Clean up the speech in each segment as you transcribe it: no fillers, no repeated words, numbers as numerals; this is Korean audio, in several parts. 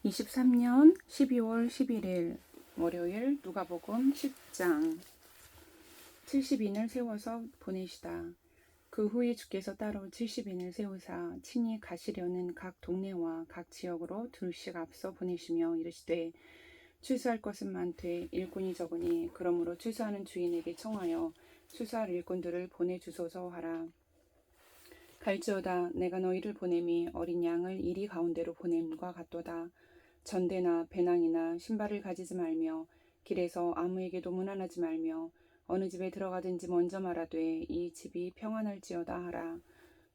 23년 12월 11일 월요일 누가복음 10장 70인을 세워서 보내시다. 그 후에 주께서 따로 70인을 세우사 친히 가시려는 각 동네와 각 지역으로 둘씩 앞서 보내시며 이르시되 추수할 것은 많되 일꾼이 적으니 그러므로 추수하는 주인에게 청하여 추수할 일꾼들을 보내주소서 하라. 갈지어다 내가 너희를 보냄이 어린 양을 이리 가운데로 보냄과 같도다. 전대나 배낭이나 신발을 가지지 말며 길에서 아무에게도 문안하지 말며 어느 집에 들어가든지 먼저 말하되 이 집이 평안할지어다 하라.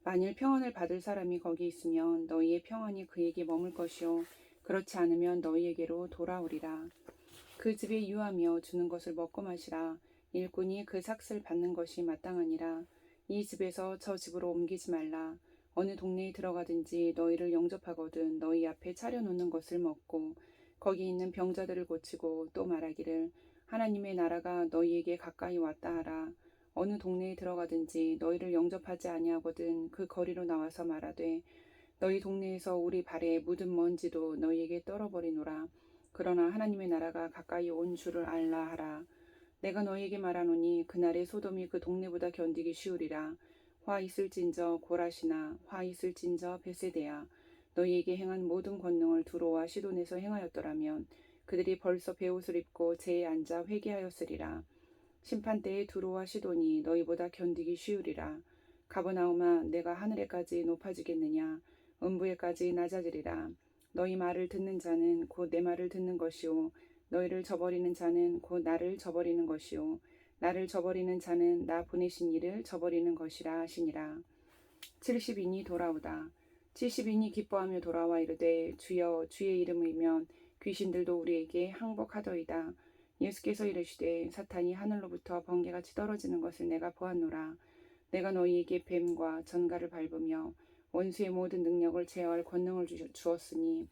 만일 평안을 받을 사람이 거기 있으면 너희의 평안이 그에게 머물 것이요 그렇지 않으면 너희에게로 돌아오리라. 그 집에 유하며 주는 것을 먹고 마시라. 일꾼이 그 삭슬 받는 것이 마땅하니라. 이 집에서 저 집으로 옮기지 말라. 어느 동네에 들어가든지 너희를 영접하거든 너희 앞에 차려놓는 것을 먹고 거기 있는 병자들을 고치고 또 말하기를 하나님의 나라가 너희에게 가까이 왔다 하라. 어느 동네에 들어가든지 너희를 영접하지 아니하거든 그 거리로 나와서 말하되 너희 동네에서 우리 발에 묻은 먼지도 너희에게 떨어버리노라. 그러나 하나님의 나라가 가까이 온 줄을 알라 하라. 내가 너희에게 말하노니 그날에 소돔이 그 동네보다 견디기 쉬우리라. 화 있을진저 고라시나 화 있을진저 베세데야. 너희에게 행한 모든 권능을 두로와 시돈에서 행하였더라면 그들이 벌써 베옷을 입고 제에 앉아 회개하였으리라. 심판때에 두로와 시돈이 너희보다 견디기 쉬우리라. 가버나움아 내가 하늘에까지 높아지겠느냐 음부에까지 낮아지리라. 너희 말을 듣는 자는 곧 내 말을 듣는 것이요 너희를 저버리는 자는 곧 나를 저버리는 것이요 나를 저버리는 자는 나 보내신 이를 저버리는 것이라 하시니라. 70인이 돌아오다. 70인이 기뻐하며 돌아와 이르되 주여 주의 이름이면 귀신들도 우리에게 항복하더이다. 예수께서 이르시되 사탄이 하늘로부터 번개같이 떨어지는 것을 내가 보았노라. 내가 너희에게 뱀과 전갈을 밟으며 원수의 모든 능력을 제어할 권능을 주었으니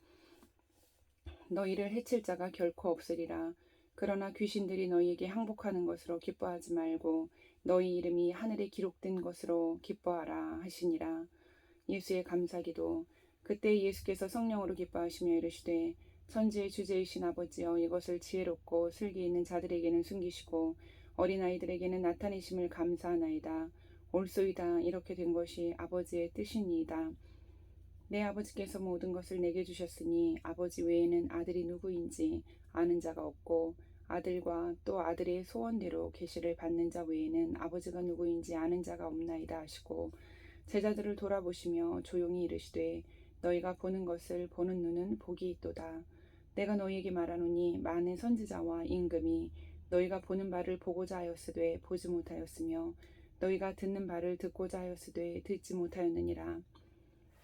너희를 해칠 자가 결코 없으리라. 그러나 귀신들이 너희에게 항복하는 것으로 기뻐하지 말고 너희 이름이 하늘에 기록된 것으로 기뻐하라 하시니라. 예수의 감사기도. 그때 예수께서 성령으로 기뻐하시며 이르시되 천지의 주제이신 아버지여 이것을 지혜롭고 슬기 있는 자들에게는 숨기시고 어린아이들에게는 나타내심을 감사하나이다. 옳소이다. 이렇게 된 것이 아버지의 뜻이니이다. 내 아버지께서 모든 것을 내게 주셨으니 아버지 외에는 아들이 누구인지 아는 자가 없고 아들과 또 아들의 소원대로 계시를 받는 자 외에는 아버지가 누구인지 아는 자가 없나이다 하시고 제자들을 돌아보시며 조용히 이르시되 너희가 보는 것을 보는 눈은 복이 있도다. 내가 너희에게 말하노니 많은 선지자와 임금이 너희가 보는 바를 보고자 하였으되 보지 못하였으며 너희가 듣는 바를 듣고자 하였으되 듣지 못하였느니라.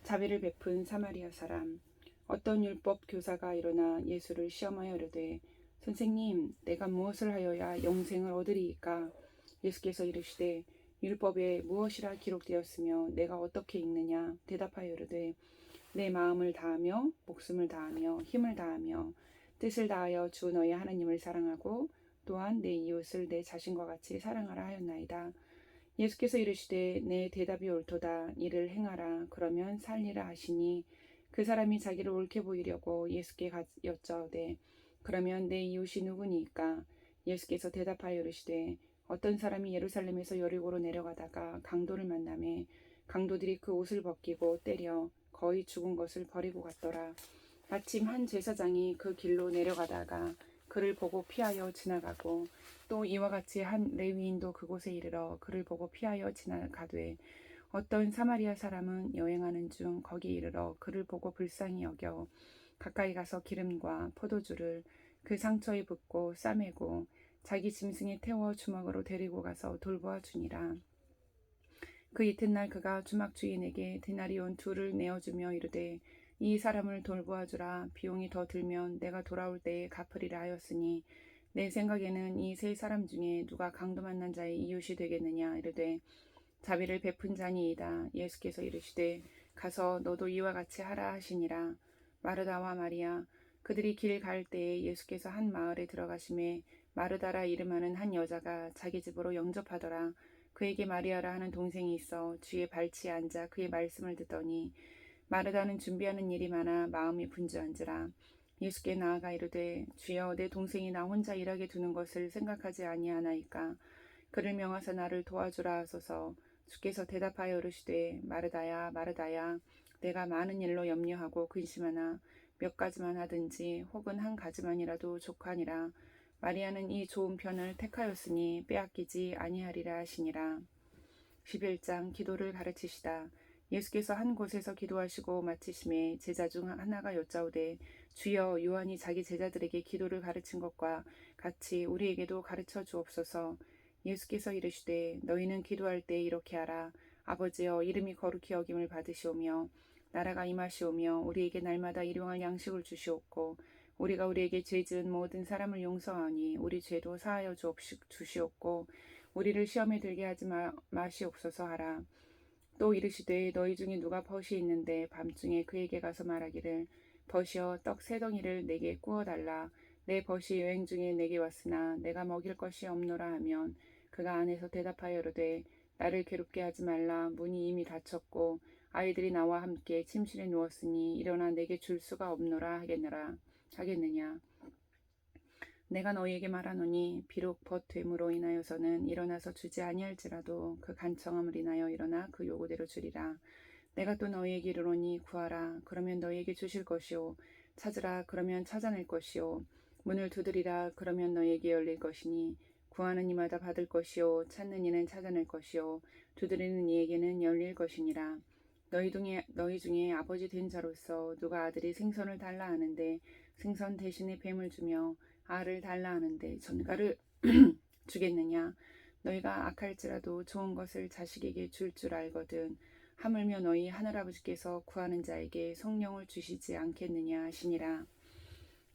자비를 베푼 사마리아 사람. 어떤 율법 교사가 일어나 예수를 시험하여 이르되 선생님 내가 무엇을 하여야 영생을 얻으리이까. 예수께서 이르시되 율법에 무엇이라 기록되었으며 내가 어떻게 읽느냐. 대답하여 이르되 내 마음을 다하며 목숨을 다하며 힘을 다하며 뜻을 다하여 주 너희 하나님을 사랑하고 또한 내 이웃을 내 자신과 같이 사랑하라 하였나이다. 예수께서 이르시되 내 대답이 옳도다. 이를 행하라. 그러면 살리라 하시니 그 사람이 자기를 옳게 보이려고 예수께 여짜오되 그러면 내 이웃이 누구니이까. 예수께서 대답하여 이르시되 어떤 사람이 예루살렘에서 여리고로 내려가다가 강도를 만나매 강도들이 그 옷을 벗기고 때려 거의 죽은 것을 버리고 갔더라. 마침 한 제사장이 그 길로 내려가다가 그를 보고 피하여 지나가고 또 이와 같이 한 레위인도 그곳에 이르러 그를 보고 피하여 지나가되 어떤 사마리아 사람은 여행하는 중 거기 이르러 그를 보고 불쌍히 여겨 가까이 가서 기름과 포도주를 그 상처에 붓고 싸매고 자기 짐승에 태워 주막으로 데리고 가서 돌보아 주니라. 그 이튿날 그가 주막 주인에게 데나리온 2를 내어주며 이르되 이 사람을 돌보아 주라. 비용이 더 들면 내가 돌아올 때에 갚으리라 하였으니 내 생각에는 이 세 사람 중에 누가 강도 만난 자의 이웃이 되겠느냐. 이르되 자비를 베푼 자니이다. 예수께서 이르시되 가서 너도 이와 같이 하라 하시니라. 마르다와 마리아. 그들이 길 갈 때에 예수께서 한 마을에 들어가심에 마르다라 이름하는 한 여자가 자기 집으로 영접하더라. 그에게 마리아라 하는 동생이 있어 주의 발치에 앉아 그의 말씀을 듣더니 마르다는 준비하는 일이 많아 마음이 분주한지라. 예수께 나아가 이르되 주여 내 동생이 나 혼자 일하게 두는 것을 생각하지 아니하나이까. 그를 명하사 나를 도와주라 하소서. 주께서 대답하여 이르시되 마르다야 마르다야 내가 많은 일로 염려하고 근심하나 몇 가지만 하든지 혹은 한 가지만이라도 족하니라. 마리아는 이 좋은 편을 택하였으니 빼앗기지 아니하리라 하시니라. 11장 기도를 가르치시다. 예수께서 한 곳에서 기도하시고 마치심에 제자 중 하나가 여짜오되 주여 요한이 자기 제자들에게 기도를 가르친 것과 같이 우리에게도 가르쳐 주옵소서. 예수께서 이르시되 너희는 기도할 때 이렇게 하라. 아버지여 이름이 거룩히 여김을 받으시오며 나라가 임하시오며 우리에게 날마다 일용할 양식을 주시옵고 우리가 우리에게 죄 지은 모든 사람을 용서하니 우리 죄도 사하여 주시옵고 우리를 시험에 들게 하지 마시옵소서 하라. 또 이르시되 너희 중에 누가 벗이 있는데 밤중에 그에게 가서 말하기를 벗이여 떡 세 덩이를 내게 구워달라. 내 벗이 여행 중에 내게 왔으나 내가 먹일 것이 없노라 하면 그가 안에서 대답하여 이르되 나를 괴롭게 하지 말라. 문이 이미 닫혔고 아이들이 나와 함께 침실에 누웠으니 일어나 내게 줄 수가 없노라 하겠느냐. 내가 너희에게 말하노니 비록 벗됨으로 인하여서는 일어나서 주지 아니할지라도 그 간청함을 인하여 일어나 그 요구대로 주리라. 내가 또 너희에게 이르노니 구하라 그러면 너희에게 주실 것이요 찾으라 그러면 찾아낼 것이요 문을 두드리라 그러면 너희에게 열릴 것이니 구하는 이마다 받을 것이요 찾는 이는 찾아낼 것이요 두드리는 이에게는 열릴 것이니라. 너희 중에 아버지 된 자로서 누가 아들이 생선을 달라 하는데 생선 대신에 뱀을 주며 알을 달라 하는데 전갈을 주겠느냐. 너희가 악할지라도 좋은 것을 자식에게 줄 알거든 하물며 너희 하늘아버지께서 구하는 자에게 성령을 주시지 않겠느냐 하시니라.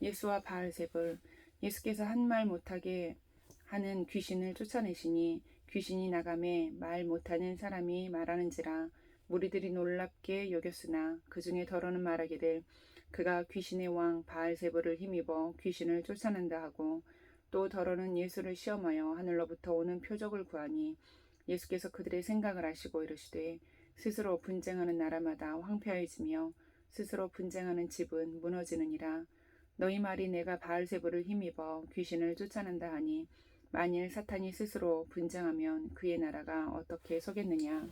예수와 바알세불. 예수께서 한 말 못하게 하는 귀신을 쫓아내시니 귀신이 나가매 말 못하는 사람이 말하는지라. 무리들이 놀랍게 여겼으나 그 중에 더러는 말하기를 그가 귀신의 왕 바알세불을 힘입어 귀신을 쫓아낸다 하고 또 더러는 예수를 시험하여 하늘로부터 오는 표적을 구하니 예수께서 그들의 생각을 아시고 이르시되 스스로 분쟁하는 나라마다 황폐해지며 스스로 분쟁하는 집은 무너지느니라. 너희 말이 내가 바알세불을 힘입어 귀신을 쫓아낸다 하니 만일 사탄이 스스로 분쟁하면 그의 나라가 어떻게 서겠느냐.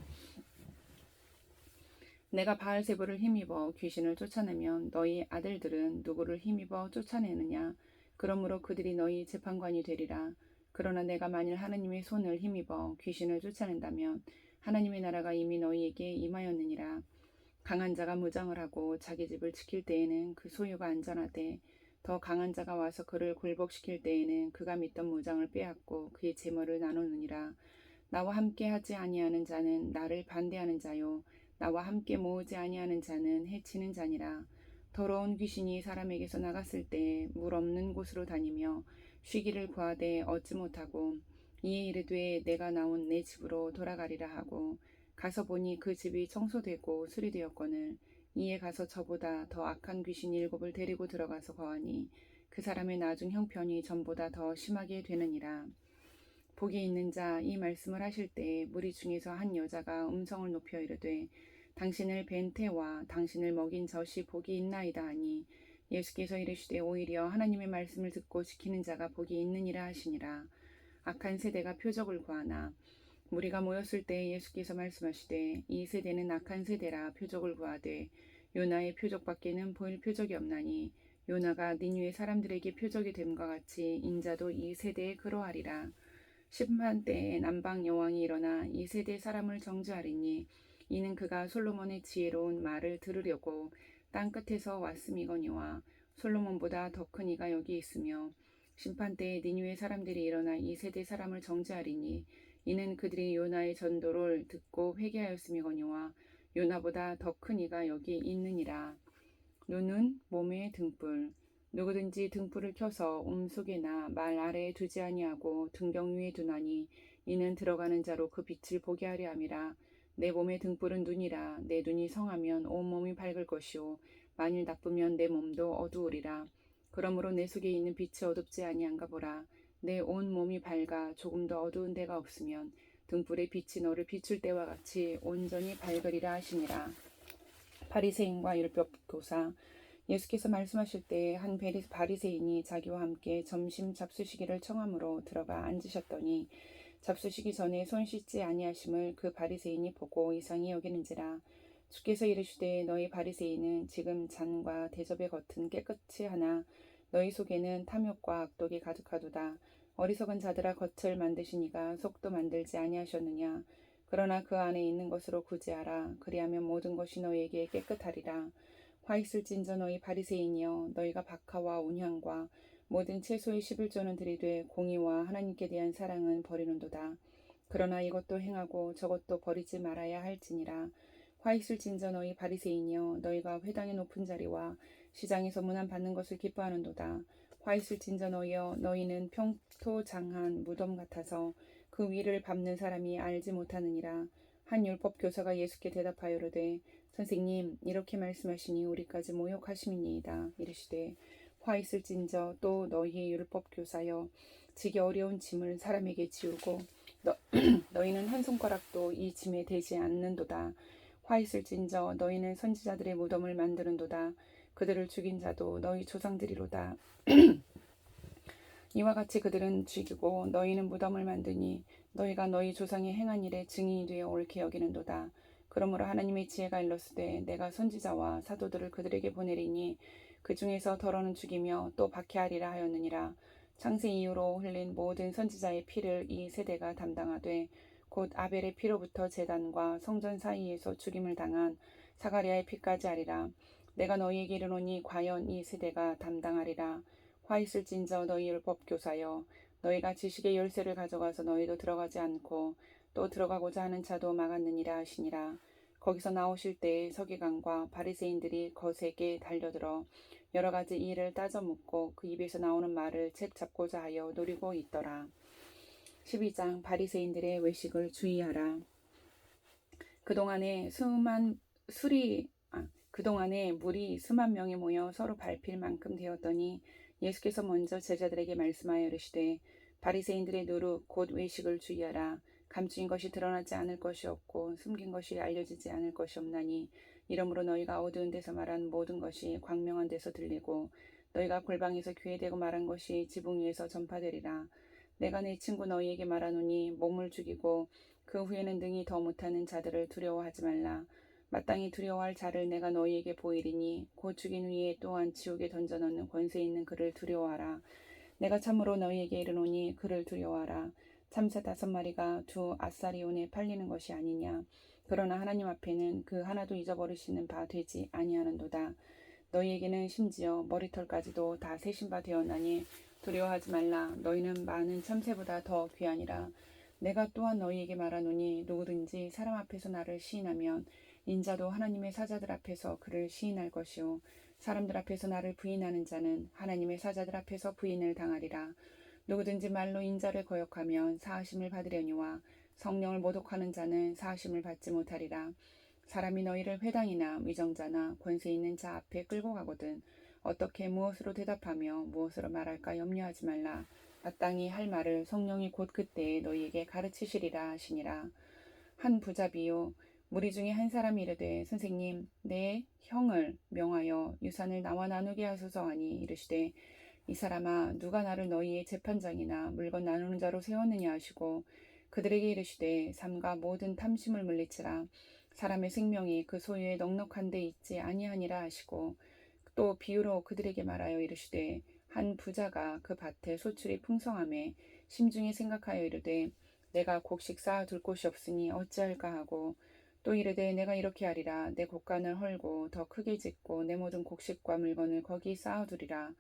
내가 바알세불을 힘입어 귀신을 쫓아내면 너희 아들들은 누구를 힘입어 쫓아내느냐. 그러므로 그들이 너희 재판관이 되리라. 그러나 내가 만일 하나님의 손을 힘입어 귀신을 쫓아낸다면 하나님의 나라가 이미 너희에게 임하였느니라. 강한 자가 무장을 하고 자기 집을 지킬 때에는 그 소유가 안전하되 더 강한 자가 와서 그를 굴복시킬 때에는 그가 믿던 무장을 빼앗고 그의 재물을 나누느니라. 나와 함께 하지 아니하는 자는 나를 반대하는 자요 나와 함께 모으지 아니하는 자는 해치는 자니라. 더러운 귀신이 사람에게서 나갔을 때 물 없는 곳으로 다니며 쉬기를 구하되 얻지 못하고 이에 이르되 내가 나온 내 집으로 돌아가리라 하고 가서 보니 그 집이 청소되고 수리되었거늘 이에 가서 저보다 더 악한 귀신 7을 데리고 들어가서 거하니 그 사람의 나중 형편이 전보다 더 심하게 되느니라. 복이 있는 자 이 말씀을 하실 때 무리 중에서 한 여자가 음성을 높여 이르되 당신을 뵌 태와 당신을 먹인 젖이 복이 있나이다 하니 예수께서 이르시되 오히려 하나님의 말씀을 듣고 지키는 자가 복이 있느니라 하시니라. 악한 세대가 표적을 구하나. 무리가 모였을 때 예수께서 말씀하시되 이 세대는 악한 세대라 표적을 구하되 요나의 표적밖에는 보일 표적이 없나니 요나가 니느웨 사람들에게 표적이 됨과 같이 인자도 이 세대에 그러하리라. 심판 때에 남방 여왕이 일어나 이 세대 사람을 정죄하리니 이는 그가 솔로몬의 지혜로운 말을 들으려고 땅 끝에서 왔음이거니와 솔로몬보다 더 큰 이가 여기 있으며 심판 때에 니느웨 사람들이 일어나 이 세대 사람을 정죄하리니 이는 그들이 요나의 전도를 듣고 회개하였음이거니와 요나보다 더 큰 이가 여기 있느니라. 눈은 몸의 등불. 누구든지 등불을 켜서 속에나 말 아래에 두지 아니하고 등경 위에 두나니 이는 들어가는 자로 그 빛을 보게 하려 함이라. 내 몸의 등불은 눈이라. 내 눈이 성하면 온 몸이 밝을 것이요 만일 나쁘면 내 몸도 어두우리라. 그러므로 내 속에 있는 빛이 어둡지 아니한가 보라. 내 온 몸이 밝아 조금도 어두운 데가 없으면 등불의 빛이 너를 비출 때와 같이 온전히 밝으리라 하시니라. 바리새인과 율법 교사. 예수께서 말씀하실 때 한 바리새인이 자기와 함께 점심 잡수시기를 청함으로 들어가 앉으셨더니 잡수시기 전에 손 씻지 아니하심을 그 바리새인이 보고 이상히 여기는지라. 주께서 이르시되 너희 바리새인은 지금 잔과 대접의 겉은 깨끗이 하나 너희 속에는 탐욕과 악독이 가득하도다. 어리석은 자들아, 겉을 만드시니가 속도 만들지 아니하셨느냐. 그러나 그 안에 있는 것으로 구제하라. 그리하면 모든 것이 너희에게 깨끗하리라. 화 있을진저 너희 바리새인이여, 너희가 박하와 온향과 모든 채소의 11조는 들이되 공의와 하나님께 대한 사랑은 버리는도다. 그러나 이것도 행하고 저것도 버리지 말아야 할지니라. 화 있을진저 너희 바리새인이여, 너희가 회당의 높은 자리와 시장에서 문안 받는 것을 기뻐하는도다. 화 있을진저 너희여, 너희는 평토장한 무덤 같아서 그 위를 밟는 사람이 알지 못하느니라. 한 율법 교사가 예수께 대답하여 이르되 선생님, 이렇게 말씀하시니 우리까지 모욕하심이니이다. 이르시되 화 있을진저 또 너희의 율법 교사여, 지기 어려운 짐을 사람에게 지우고 너희는 한 손가락도 이 짐에 대지 않는도다. 화 있을진저 너희는 선지자들의 무덤을 만드는도다. 그들을 죽인 자도 너희 조상들이로다. 이와 같이 그들은 죽이고 너희는 무덤을 만드니 너희가 너희 조상의 행한 일에 증인이 되어 옳게 여기는도다. 그러므로 하나님의 지혜가 일렀으되 내가 선지자와 사도들을 그들에게 보내리니 그 중에서 더러는 죽이며 또 박해하리라 하였느니라. 창세 이후로 흘린 모든 선지자의 피를 이 세대가 담당하되 곧 아벨의 피로부터 제단과 성전 사이에서 죽임을 당한 사가랴의 피까지 하리라. 내가 너희에게 이르노니 과연 이 세대가 담당하리라. 화 있을진저 너희 율법 교사여, 너희가 지식의 열쇠를 가져가서 너희도 들어가지 않고 또 들어가고자 하는 자도 막았느니라 하시니라. 거기서 나오실 때에 서기관과 바리새인들이 거세게 달려들어 여러 가지 일을 따져 묻고 그 입에서 나오는 말을 책 잡고자 하여 노리고 있더라. 12장 바리새인들의 외식을 주의하라. 그동안에 물이 수만 명이 모여 서로 밟힐 만큼 되었더니 예수께서 먼저 제자들에게 말씀하여 이르시되 바리새인들의 노릇 곧 외식을 주의하라. 감추인 것이 드러나지 않을 것이 없고 숨긴 것이 알려지지 않을 것이 없나니 이러므로 너희가 어두운 데서 말한 모든 것이 광명한 데서 들리고 너희가 골방에서 귀에대고 말한 것이 지붕 위에서 전파되리라. 내가 내 친구 너희에게 말하노니 몸을 죽이고 그 후에는 능히 더 못하는 자들을 두려워하지 말라. 마땅히 두려워할 자를 내가 너희에게 보이리니 곧 죽인 후에 또한 지옥에 던져넣는 권세 있는 그를 두려워하라. 내가 참으로 너희에게 이르노니 그를 두려워하라. 참새 5마리가 두 아사리온에 팔리는 것이 아니냐. 그러나 하나님 앞에는 그 하나도 잊어버리시는 바 되지 아니하는도다. 너희에게는 심지어 머리털까지도 다 세신 바 되었나니 두려워하지 말라. 너희는 많은 참새보다 더 귀하니라. 내가 또한 너희에게 말하노니 누구든지 사람 앞에서 나를 시인하면 인자도 하나님의 사자들 앞에서 그를 시인할 것이요 사람들 앞에서 나를 부인하는 자는 하나님의 사자들 앞에서 부인을 당하리라. 누구든지 말로 인자를 거역하면 사하심을 받으려니와 성령을 모독하는 자는 사하심을 받지 못하리라. 사람이 너희를 회당이나 위정자나 권세 있는 자 앞에 끌고 가거든 어떻게 무엇으로 대답하며 무엇으로 말할까 염려하지 말라. 마땅히 할 말을 성령이 곧 그때에 너희에게 가르치시리라 하시니라. 한 부자비요 무리 중에 한 사람이 이르되 선생님, 내 형을 명하여 유산을 나와 나누게 하소서 하니 이르시되 이 사람아, 누가 나를 너희의 재판장이나 물건 나누는 자로 세웠느냐 하시고 그들에게 이르시되 삼가 모든 탐심을 물리치라. 사람의 생명이 그 소유에 넉넉한 데 있지 아니하니라 하시고 또 비유로 그들에게 말하여 이르시되 한 부자가 그 밭에 소출이 풍성함에 심중에 생각하여 이르되 내가 곡식 쌓아둘 곳이 없으니 어찌할까 하고 또 이르되 내가 이렇게 하리라. 내 곡간을 헐고 더 크게 짓고 내 모든 곡식과 물건을 거기 쌓아두리라.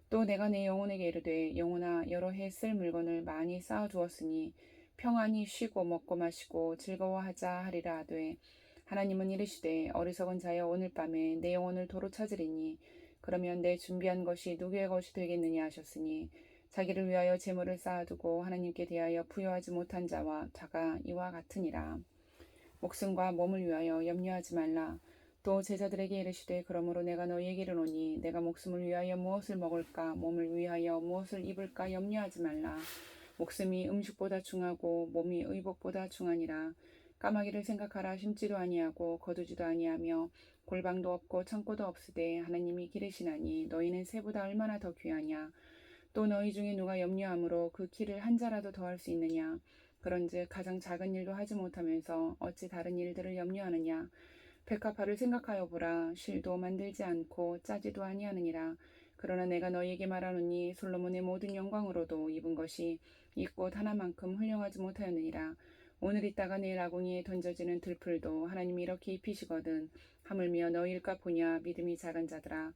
또 내가 내 영혼에게 이르되 영혼아, 여러 해 쓸 물건을 많이 쌓아두었으니 평안히 쉬고 먹고 마시고 즐거워하자 하리라 하되 하나님은 이르시되 어리석은 자여, 오늘 밤에 내 영혼을 도로 찾으리니 그러면 내 준비한 것이 누구의 것이 되겠느냐 하셨으니 자기를 위하여 재물을 쌓아두고 하나님께 대하여 부여하지 못한 자가 이와 같으니라. 목숨과 몸을 위하여 염려하지 말라. 또 제자들에게 이르시되 그러므로 내가 너희에게 이르노니 내가 목숨을 위하여 무엇을 먹을까 몸을 위하여 무엇을 입을까 염려하지 말라. 목숨이 음식보다 중하고 몸이 의복보다 중하니라. 까마귀를 생각하라. 심지도 아니하고 거두지도 아니하며 골방도 없고 창고도 없으되 하나님이 기르시나니 너희는 새보다 얼마나 더 귀하냐. 또 너희 중에 누가 염려함으로 그 키를 한 자라도 더할 수 있느냐. 그런즉 가장 작은 일도 하지 못하면서 어찌 다른 일들을 염려하느냐. 백합화를 생각하여 보라. 실도 만들지 않고 짜지도 아니하느니라. 그러나 내가 너희에게 말하노니 솔로몬의 모든 영광으로도 입은 것이 이 꽃 하나만큼 훌륭하지 못하였느니라. 오늘 있다가 내일 아궁이에 던져지는 들풀도 하나님이 이렇게 입히시거든. 하물며 너희일까 보냐. 믿음이 작은 자들아.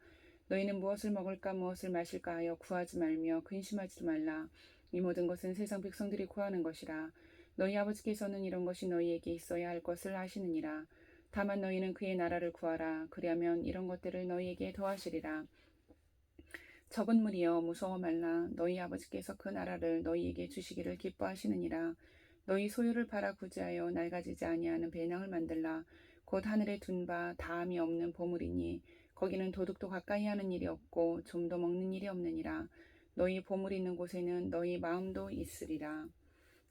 너희는 무엇을 먹을까 무엇을 마실까 하여 구하지 말며 근심하지도 말라. 이 모든 것은 세상 백성들이 구하는 것이라. 너희 아버지께서는 이런 것이 너희에게 있어야 할 것을 아시느니라. 다만 너희는 그의 나라를 구하라. 그리하면 이런 것들을 너희에게 더하시리라. 적은 무리여 무서워 말라. 너희 아버지께서 그 나라를 너희에게 주시기를 기뻐하시느니라. 너희 소유를 팔아 구제하여 낡아지지 아니하는 배낭을 만들라. 곧 하늘에 둔 바 다함이 없는 보물이니 거기는 도둑도 가까이 하는 일이 없고 좀도 먹는 일이 없느니라. 너희 보물이 있는 곳에는 너희 마음도 있으리라.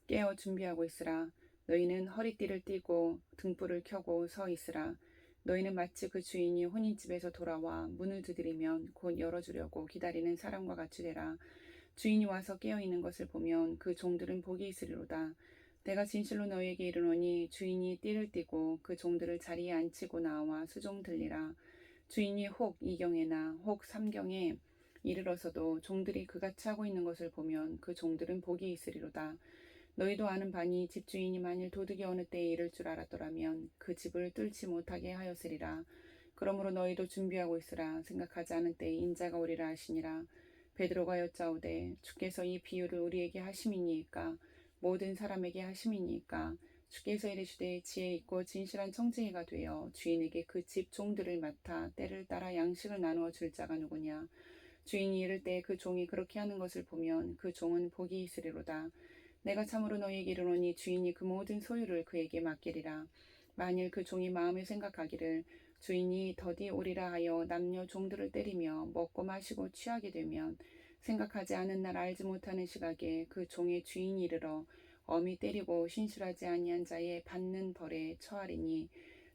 깨어 준비하고 있으라. 너희는 허리띠를 띠고 등불을 켜고 서 있으라. 너희는 마치 그 주인이 혼인집에서 돌아와 문을 두드리면 곧 열어주려고 기다리는 사람과 같이 되라. 주인이 와서 깨어있는 것을 보면 그 종들은 복이 있으리로다. 내가 진실로 너희에게 이르노니 주인이 띠를 띠고 그 종들을 자리에 앉히고 나와 수종 들리라. 주인이 혹 이경에나 혹 삼경에 이르러서도 종들이 그같이 하고 있는 것을 보면 그 종들은 복이 있으리로다. 너희도 아는 바니 집주인이 만일 도둑이 어느 때에 이를 줄 알았더라면 그 집을 뚫지 못하게 하였으리라. 그러므로 너희도 준비하고 있으라. 생각하지 않은 때에 인자가 오리라 하시니라. 베드로가 여짜오되 주께서 이 비유를 우리에게 하심이니이까 모든 사람에게 하심이니이까. 주께서 이르시되 지혜 있고 진실한 청지기가 되어 주인에게 그 집 종들을 맡아 때를 따라 양식을 나누어 줄 자가 누구냐. 주인이 이를 때 그 종이 그렇게 하는 것을 보면 그 종은 복이 있으리로다. 내가 참으로 너희에게 이르노니 주인이 그 모든 소유를 그에게 맡기리라. 만일 그 종이 마음에 생각하기를 주인이 더디 오리라 하여 남녀 종들을 때리며 먹고 마시고 취하게 되면 생각하지 않은 날 알지 못하는 시각에 그 종의 주인이 이르러 엄히 때리고 신실하지 아니한 자의 받는 벌에 처하리니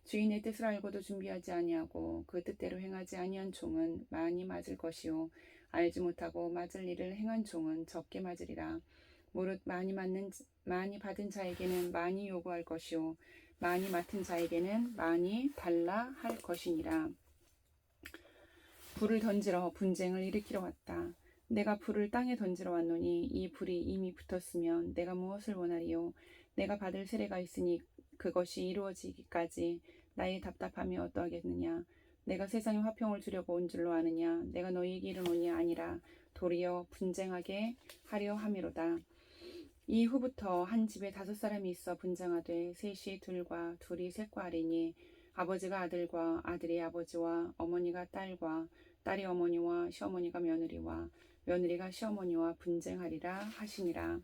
주인의 뜻을 알고도 준비하지 아니하고 그 뜻대로 행하지 아니한 종은 많이 맞을 것이요 알지 못하고 맞을 일을 행한 종은 적게 맞으리라. 무릇 많이 받은 자에게는 많이 요구할 것이요 많이 맡은 자에게는 많이 달라 할 것이니라. 불을 던지러 분쟁을 일으키러 왔다. 내가 불을 땅에 던지러 왔노니 이 불이 이미 붙었으면 내가 무엇을 원하리요. 내가 받을 세례가 있으니 그것이 이루어지기까지 나의 답답함이 어떠하겠느냐. 내가 세상에 화평을 주려고 온 줄로 아느냐. 내가 너희에게 이르노니 아니라 도리어 분쟁하게 하려 함이로다. 이후부터 한 집에 5사람이 있어 분쟁하되 셋이 둘과 둘이 셋과 하리니 아버지가 아들과 아들이 아버지와 어머니가 딸과 딸이 어머니와 시어머니가 며느리와 며느리가 시어머니와 분쟁하리라 하시니라.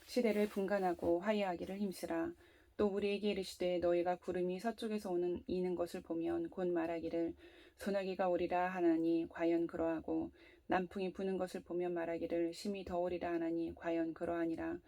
시대를 분간하고 화해하기를 힘쓰라. 또 우리에게 이르시되 너희가 구름이 서쪽에서 이는 것을 보면 곧 말하기를 소나기가 오리라 하나니 과연 그러하고 남풍이 부는 것을 보면 말하기를 심히 더우리라 하나니 과연 그러하니라.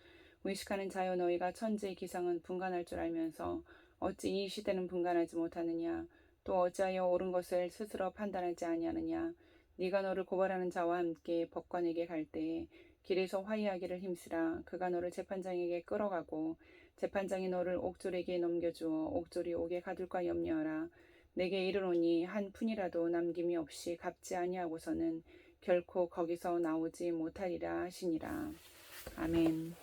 의식하는 자여 너희가 천지의 기상은 분간할 줄 알면서 어찌 이 시대는 분간하지 못하느냐. 또 어찌하여 옳은 것을 스스로 판단하지 아니하느냐. 네가 너를 고발하는 자와 함께 법관에게 갈 때에 길에서 화해하기를 힘쓰라. 그가 너를 재판장에게 끌어가고 재판장이 너를 옥졸에게 넘겨주어 옥졸이 옥에 가둘까 염려하라. 내게 이르노니 한 푼이라도 남김이 없이 갚지 아니하고서는 결코 거기서 나오지 못하리라 하시니라. 아멘.